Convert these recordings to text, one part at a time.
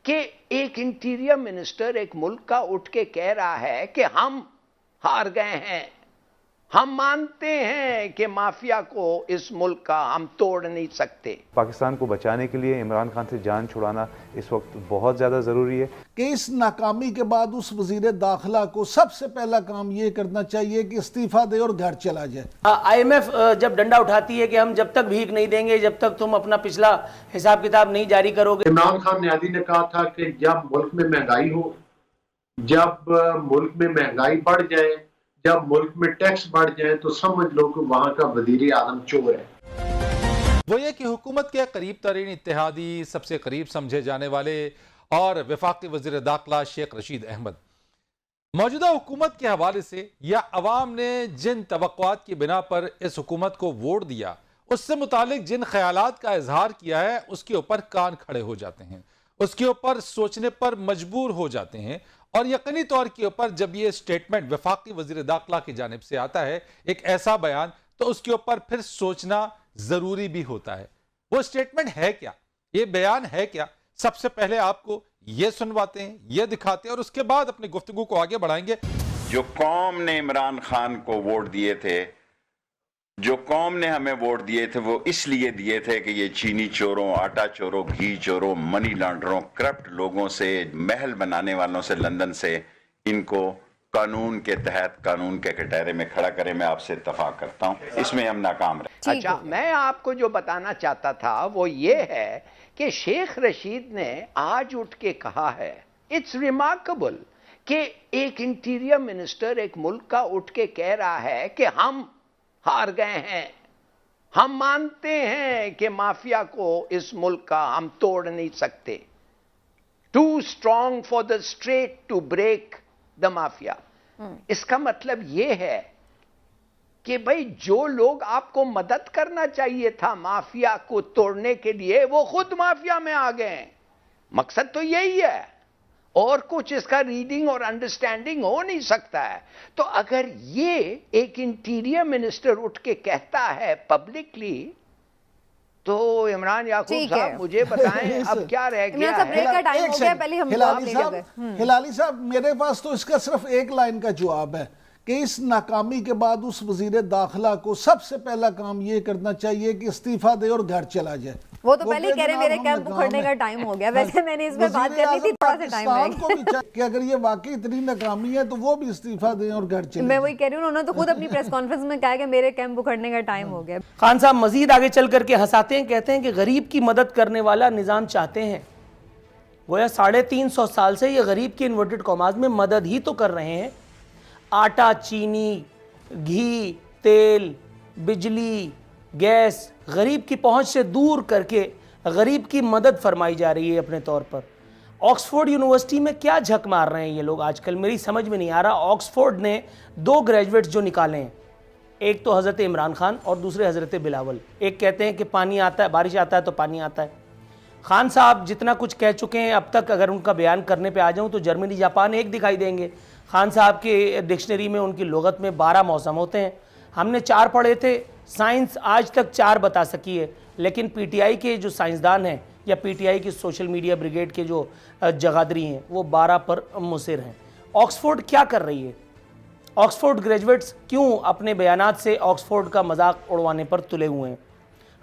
कि एक interior minister एक मुल्क का उठ के कह रहा है कि हम हार गए हैं, हम मानते हैं कि माफिया को इस मुल्क का हम तोड़ नहीं सकते। पाकिस्तान को बचाने के लिए इमरान खान से जान छुड़ाना इस वक्त बहुत ज़्यादा ज़रूरी है कि इस नाकामी के बाद उस वजीर दाखिला को सबसे पहला काम ये करना चाहिए कि इस्तीफा दे और घर चला जाए। IMF जब डंडा उठाती है कि हम जब तक भीख नहीं देंगे, जब तक तुम अपना पिछला हिसाब किताब नहीं जारी करोगे। इमरान खान नियाज़ी ने कहा था कि जब मुल्क में महंगाई हो, जब मुल्क में महंगाई बढ़ जाए, जब मुल्क में टैक्स बढ़ जाए तो समझ लो कि वहां का वजीर आजम चोर है। वो ये कि हुकूमत के करीब तरीन इत्तेहादी, सबसे करीब समझे जाने वाले और वफाकी वजीर दाखिला शेख रशीद अहमद मौजूदा हुकूमत के हवाले से या अवाम ने जिन तवक्कुआत की बिना पर इस हुकूमत को वोट दिया, उससे मुतालिक जिन ख्यालात का इजहार किया है, उसके ऊपर कान खड़े हो जाते हैं, उसके ऊपर सोचने पर मजबूर हो जाते हैं। और यकीनी तौर के ऊपर जब ये स्टेटमेंट वफाकी वजीर दाखिला की जानिब से आता है, एक ऐसा बयान, तो उसके ऊपर फिर सोचना जरूरी भी होता है। वो स्टेटमेंट है क्या, ये बयान है क्या? सबसे पहले आपको ये सुनवाते हैं, ये दिखाते हैं और उसके बाद अपनी गुफ्तगू को आगे बढ़ाएंगे। जो कौम ने इमरान खान को वोट दिए थे, जो कौम ने हमें वोट दिए थे, वो इसलिए दिए थे कि ये चीनी चोरों, आटा चोरों, घी चोरों, मनी लॉन्डरों, करप्ट लोगों से, महल बनाने वालों से, लंदन से, इनको कानून के तहत, कानून के कटहरे में खड़ा करें। मैं आपसे इत्तफाक करता हूं, इसमें हम नाकाम रहे। अच्छा, मैं आपको जो बताना चाहता था वो ये है कि शेख रशीद ने आज उठ के कहा है, इट्स रिमार्केबल कि एक इंटीरियर मिनिस्टर एक मुल्क का उठ के कह रहा है कि हम हार गए हैं, हम मानते हैं कि माफिया को इस मुल्क का हम तोड़ नहीं सकते। Too strong for the straight to break the mafia. इसका मतलब यह है कि भाई जो लोग आपको मदद करना चाहिए था माफिया को तोड़ने के लिए, वो खुद माफिया में आ गए। मकसद तो यही है, और कुछ इसका रीडिंग और अंडरस्टैंडिंग हो नहीं सकता है। तो अगर ये एक इंटीरियर मिनिस्टर उठ के कहता है पब्लिकली, तो इमरान याकूब साहब मुझे बताएं अब क्या रह गया है? हिलाली साहब, मेरे पास तो इसका सिर्फ एक लाइन का जवाब है कि इस नाकामी के बाद उस वजीर दाखिला को सबसे पहला काम ये करना चाहिए कि इस्तीफा दे और घर चला जाए। वो तो पहले कह रहे मेरे कैंप उखड़ने का टाइम हो गया। वैसे मैंने इस पे बात करनी थी, थोड़ा सा टाइम है कि अगर ये वाकई इतनी नाकामी है तो वो भी इस्तीफा दें और घर चले। मैं वही कह रही हूँ, उन्होंने तो खुद अपनी प्रेस कॉन्फ्रेंस में कहा कि मेरे कैंप उखड़ने का टाइम हो गया। खान साहब मजीद आगे चल करके हंसाते हैं, कहते हैं कि गरीब की मदद करने वाला निजाम चाहते हैं। गोया 350 साल से ये गरीब की इन्वर्टेड कॉमाज में मदद ही तो कर रहे हैं। आटा, चीनी, घी, तेल, बिजली, गैस गरीब की पहुंच से दूर करके गरीब की मदद फरमाई जा रही है अपने तौर पर। ऑक्सफोर्ड यूनिवर्सिटी में क्या झक मार रहे हैं ये लोग आजकल, मेरी समझ में नहीं आ रहा। ऑक्सफोर्ड ने 2 ग्रेजुएट्स जो निकाले हैं, एक तो हज़रत इमरान खान और दूसरे हज़रत बिलावल। एक कहते हैं कि पानी आता है, बारिश आता है तो पानी आता है। खान साहब जितना कुछ कह चुके हैं अब तक, अगर उनका बयान करने पे आ जाऊं तो जर्मनी, जापान एक दिखाई देंगे। खान साहब के डिक्शनरी में, उनकी लुगत में 12 मौसम होते हैं। हमने 4 पढ़े थे, साइंस आज तक 4 बता सकी है, लेकिन पीटीआई के जो साइंसदान हैं या पीटीआई की सोशल मीडिया ब्रिगेड के जो जगादरी हैं वो 12 पर मुसिर हैं। ऑक्सफोर्ड क्या कर रही है? ऑक्सफोर्ड ग्रेजुएट्स क्यों अपने बयानात से ऑक्सफोर्ड का मजाक उड़वाने पर तुले हुए हैं?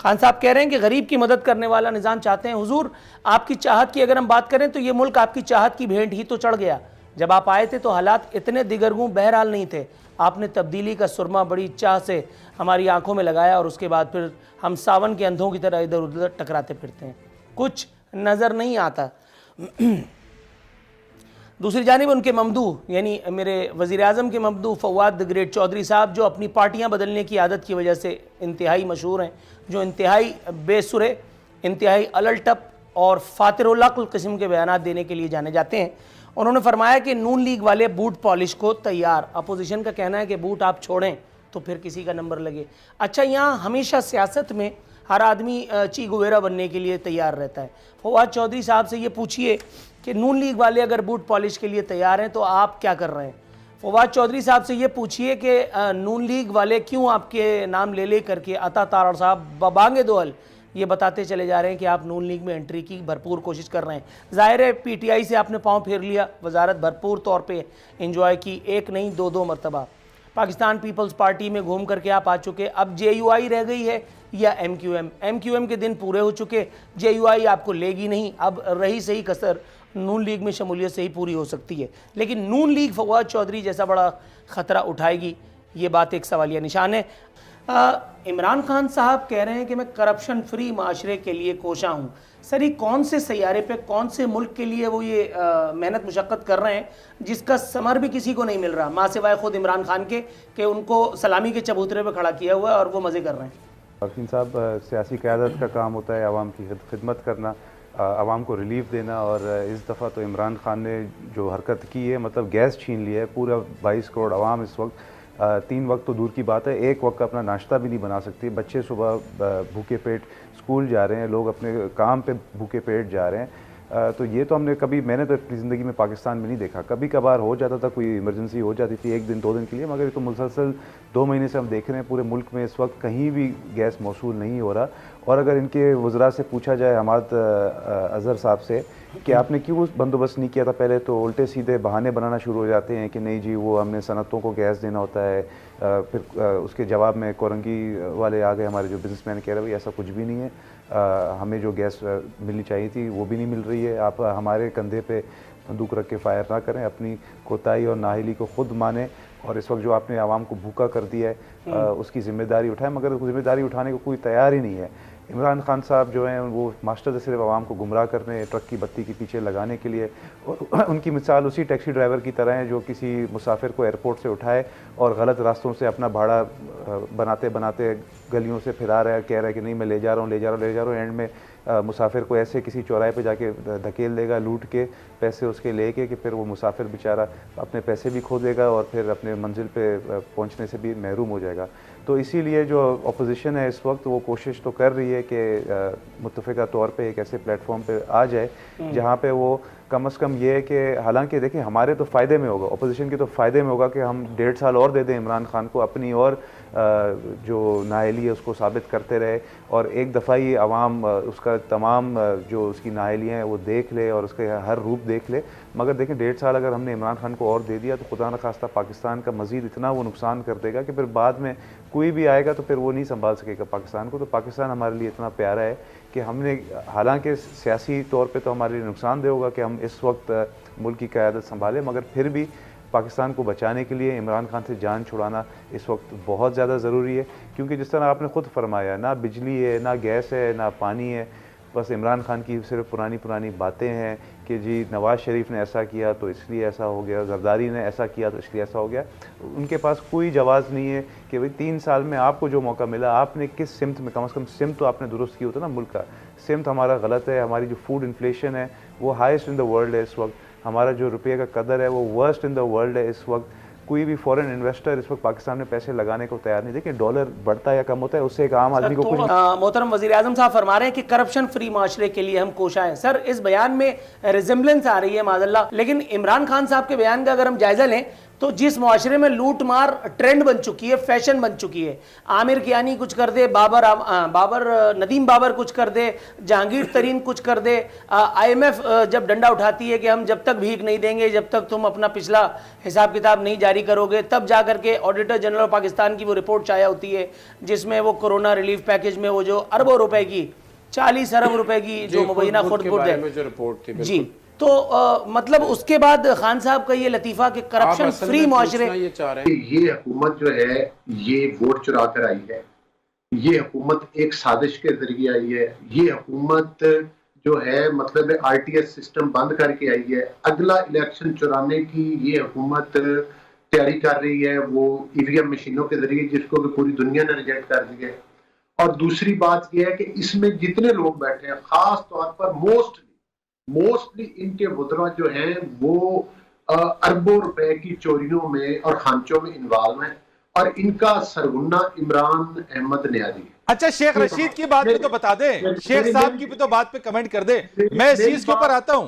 खान साहब कह रहे हैं कि गरीब की मदद करने वाला निज़ाम चाहते हैं। हुजूर, आपकी चाहत की अगर हम बात करें तो ये मुल्क आपकी चाहत की भेंट ही तो चढ़ गया। जब आप आए थे तो हालात इतने दिगरगूं बहरहाल नहीं थे। आपने तब्दीली का सुरमा बड़ी चाह से हमारी आंखों में लगाया और उसके बाद फिर हम सावन के अंधों की तरह इधर उधर टकराते फिरते हैं, कुछ नज़र नहीं आता। दूसरी जानिब उनके ममदू, यानी मेरे वज़ीर आज़म के Mamadou Fawad the great Chaudhary साहब, जो अपनी पार्टियां बदलने की आदत की वजह से इंतहाई मशहूर हैं, जो इंतहाई बेसुरे, इंतहाई अलटप और फातिरुल अक्ल किस्म के बयानात देने के लिए जाने जाते हैं। उन्होंने फरमाया कि नून लीग वाले बूट पॉलिश को तैयार। अपोजिशन का कहना है कि बूट आप छोड़ें तो फिर किसी का नंबर लगे। अच्छा, यहाँ हमेशा सियासत में हर आदमी ची गुवेरा बनने के लिए तैयार रहता है। फवाद चौधरी साहब से ये पूछिए कि नून लीग वाले अगर बूट पॉलिश के लिए तैयार हैं तो आप क्या कर रहे हैं? फवाद चौधरी साहब से ये पूछिए कि नून लीग वाले क्यों आपके नाम ले ले करके अता तारा साहब बबांगे दोहल ये बताते चले जा रहे हैं कि आप नून लीग में एंट्री की भरपूर कोशिश कर रहे हैं। जाहिर है पीटीआई से आपने पांव फेर लिया, वजारत भरपूर तौर पे एंजॉय की, एक नहीं दो मरतबा। पाकिस्तान पीपल्स पार्टी में घूम करके आप आ चुके, अब जेयूआई रह गई है या एमक्यूएम के दिन पूरे हो चुके, जेयूआई आपको लेगी नहीं, अब रही सही कसर नून लीग में शमूलियत से ही पूरी हो सकती है। लेकिन नून लीग फवाद चौधरी जैसा बड़ा ख़तरा उठाएगी, ये बात एक सवालिया निशान है। इमरान खान साहब कह रहे हैं कि मैं करप्शन फ्री माशरे के लिए कोशा हूँ। सर, ये कौन से सैयारे पे, कौन से मुल्क के लिए वो ये मेहनत मुशक्क़त कर रहे हैं जिसका समर भी किसी को नहीं मिल रहा, माँ सिवाय खुद इमरान खान के, कि उनको सलामी के चबूतरे पे खड़ा किया हुआ है और वो मज़े कर रहे हैं। फरकीन साहब, सियासी क़यादत का काम होता है आवाम की खिदमत करना, आवाम को रिलीफ देना, और इस दफ़ा तो इमरान खान ने जो हरकत की है, मतलब गैस छीन लिया है। पूरा 22 करोड़ आवाम इस वक्त 3 वक्त तो दूर की बात है, एक वक्त का अपना नाश्ता भी नहीं बना सकती। बच्चे सुबह भूखे पेट स्कूल जा रहे हैं, लोग अपने काम पे भूखे पेट जा रहे हैं। तो ये तो मैंने तो अपनी ज़िंदगी में पाकिस्तान में नहीं देखा। कभी कभार हो जाता था, कोई इमरजेंसी हो जाती थी 1 दिन 2 दिन के लिए, मगर ये तो मुसलसल 2 महीने से हम देख रहे हैं पूरे मुल्क में इस वक्त कहीं भी गैस मौसूल नहीं हो रहा। और अगर इनके वज़रा से पूछा जाए, हमाद अज़हर साहब से, कि आपने क्यों बंदोबस्त नहीं किया था पहले, तो उल्टे सीधे बहाने बनाना शुरू हो जाते हैं कि नहीं जी वो हमने सनतों को गैस देना होता है। फिर उसके जवाब में कोरंगी वाले आ गए, हमारे जो बिजनेसमैन कह रहे भाई ऐसा कुछ भी नहीं है, हमें जो गैस मिलनी चाहिए थी वो भी नहीं मिल रही है। आप हमारे कंधे पे बंदूक रख के फायर ना करें, अपनी कोताही और नाहिली को खुद माने, और इस वक्त जो आपने आवाम को भूखा कर दिया है उसकी ज़िम्मेदारी उठाएं। मगर ज़िम्मेदारी उठाने को कोई तैयार ही नहीं है। इमरान खान साहब जो हैं वो मास्टर सिर्फ आवाम को गुमराह करने, ट्रक की बत्ती के पीछे लगाने के लिए, और उनकी मिसाल उसी टैक्सी ड्राइवर की तरह है जो किसी मुसाफिर को एयरपोर्ट से उठाए और गलत रास्तों से अपना भाड़ा बनाते बनाते गलियों से फिरा रहा है, कह रहा है कि नहीं मैं ले जा रहा हूँ, एंड में मुसाफिर को ऐसे किसी चौराहे पे जाके धकेल देगा, लूट के पैसे उसके लेके, कि फिर वो मुसाफिर बेचारा अपने पैसे भी खो देगा और फिर अपने मंजिल पे पहुंचने से भी महरूम हो जाएगा। तो इसीलिए जो अपोजिशन है इस वक्त वो कोशिश तो कर रही है कि मुत्तफ़िका तौर पे एक ऐसे प्लेटफॉर्म पे आ जाए जहाँ पे वो कम अज़ कम ये है कि, हालांकि देखिए हमारे तो फ़ायदे में होगा, अपोजिशन के तो फ़ायदे में होगा कि हम 1.5 साल और दे दें इमरान खान को, अपनी और जो नाअहली है उसको साबित करते रहे, और एक दफ़ा ही आवाम उसका तमाम जो उसकी नाअहलियाँ हैं वो देख ले और उसके हर रूप देख ले। मगर देखें 1.5 साल अगर हमने इमरान खान को और दे दिया तो खुदा न खास्ता पाकिस्तान का मज़ीद इतना वो नुकसान कर देगा कि फिर बाद में कोई भी आएगा तो फिर वो नहीं संभाल सकेगा पाकिस्तान को। तो पाकिस्तान हमारे लिए इतना प्यारा है कि हमने, हालांकि सियासी तौर पे तो हमारे लिए नुकसानदेह होगा कि हम इस वक्त मुल्क की क़यादत संभालें, मगर फिर भी पाकिस्तान को बचाने के लिए इमरान खान से जान छुड़ाना इस वक्त बहुत ज़्यादा ज़रूरी है। क्योंकि जिस तरह आपने ख़ुद फरमाया, ना बिजली है, ना गैस है, ना पानी है, बस इमरान खान की सिर्फ पुरानी बातें हैं कि जी नवाज़ शरीफ ने ऐसा किया तो इसलिए ऐसा हो गया, जरदारी ने ऐसा किया तो इसलिए ऐसा हो गया। उनके पास कोई जवाज़ नहीं है कि भाई 3 साल में आपको जो मौका मिला आपने किस सिमत में, कम से कम सिमत तो आपने दुरुस्त की होता ना मुल्क का। सिमत हमारा गलत है, हमारी जो फूड इन्फ्लेशन है वो हाईएस्ट इन द वर्ल्ड है इस वक्त, हमारा जो रुपये का कदर है वो वर्स्ट इन द वर्ल्ड है इस वक्त। कोई भी फॉरेन इन्वेस्टर इस वक्त पाकिस्तान में पैसे लगाने को तैयार नहीं। देखिए डॉलर बढ़ता या कम होता है उससे एक आम आदमी को कुछ। मोहतरम वज़ीर आज़म साहब फरमा रहे हैं कि करप्शन फ्री माशरे के लिए हम कोशा हैं। सर, इस बयान में रिजेम्बलेंस आ रही है माज़अल्लाह, लेकिन इमरान खान साहब के बयान का अगर हम जायजा लें तो जिस मुआशरे में लूट मार ट्रेंड बन चुकी है, फैशन बन चुकी है, आमिर कियानी कुछ कर दे, नदीम बाबर कुछ कर दे, जहांगीर तरीन कुछ कर दे, IMF जब डंडा उठाती है कि हम जब तक भीख नहीं देंगे, जब तक तुम अपना पिछला हिसाब किताब नहीं जारी करोगे, तब जा करके ऑडिटर जनरल ऑफ पाकिस्तान की वो रिपोर्ट चाया होती है जिसमें वो कोरोना रिलीफ पैकेज में वो जो अरबों रुपए की 40 अरब रुपए की जो मुबैना खुर्द है जी, तो मतलब उसके बाद खान साहब का ये लतीफ़ा कि करप्शन फ्री मुआशरे, ये हुकूमत जो है ये वोट चुरा कर आई है, ये हुकूमत एक साजिश के जरिए आई है, ये हुकूमत जो है मतलब RTS सिस्टम बंद करके आई है, अगला इलेक्शन चुराने की ये हुकूमत तैयारी कर रही है, वो EVM मशीनों के जरिए, जिसको भी पूरी दुनिया ने रिजेक्ट कर दिया है। और दूसरी बात यह है कि इसमें जितने लोग बैठे हैं, खास तौर पर मोस्टली इनके वुज़रा जो हैं वो अरबों रुपए की चोरियों में और खांचों में इन्वॉल्व हैं, और इनका सरगुना इमरान अहमद न्याजी। अच्छा, शेख रशीद की बात पे तो बता दें, शेख साहब की भी तो बात पे कमेंट कर दे। मैं इस चीज के ऊपर आता हूं,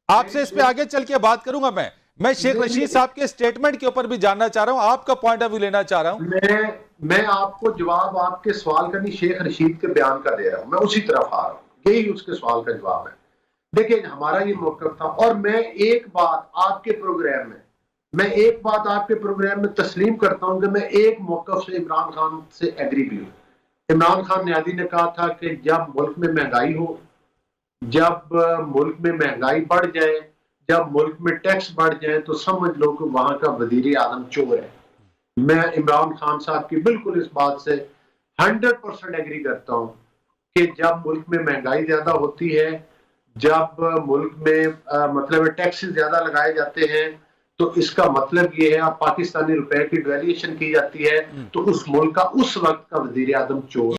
आपसे इस पे आगे चल के बात करूंगा। मैं शेख रशीद साहब के स्टेटमेंट के ऊपर भी जानना चाह रहा हूं, आपका पॉइंट ऑफ व्यू लेना चाह रहा हूं। मैं आपको जवाब आपके सवाल का नहीं, शेख रशीद के बयान का दे रहा हूं, मैं उसी तरफ आ रहा हूं, यही उसके सवाल का जवाब है। देखिए हमारा ये मौक़िफ़ था, और मैं एक बात आपके प्रोग्राम में तस्लीम करता हूं कि मैं एक मौक़िफ़ से इमरान खान से एग्री भी हूं। इमरान खान नियाज़ी ने कहा था कि जब मुल्क में महंगाई हो, जब मुल्क में महंगाई बढ़ जाए, जब मुल्क में टैक्स बढ़ जाए तो समझ लो कि वहां का वजीर आज़म चोर है। मैं इमरान खान साहब की बिल्कुल इस बात से 100% एग्री करता हूं कि जब मुल्क में महंगाई ज्यादा होती है, जब मुल्क में मतलब टैक्सेस ज्यादा लगाए जाते हैं, तो इसका मतलब ये है, अब पाकिस्तानी रुपए की डिवैल्यूएशन की जाती है, तो उस मुल्क का उस वक्त का वजीर आज़म चोर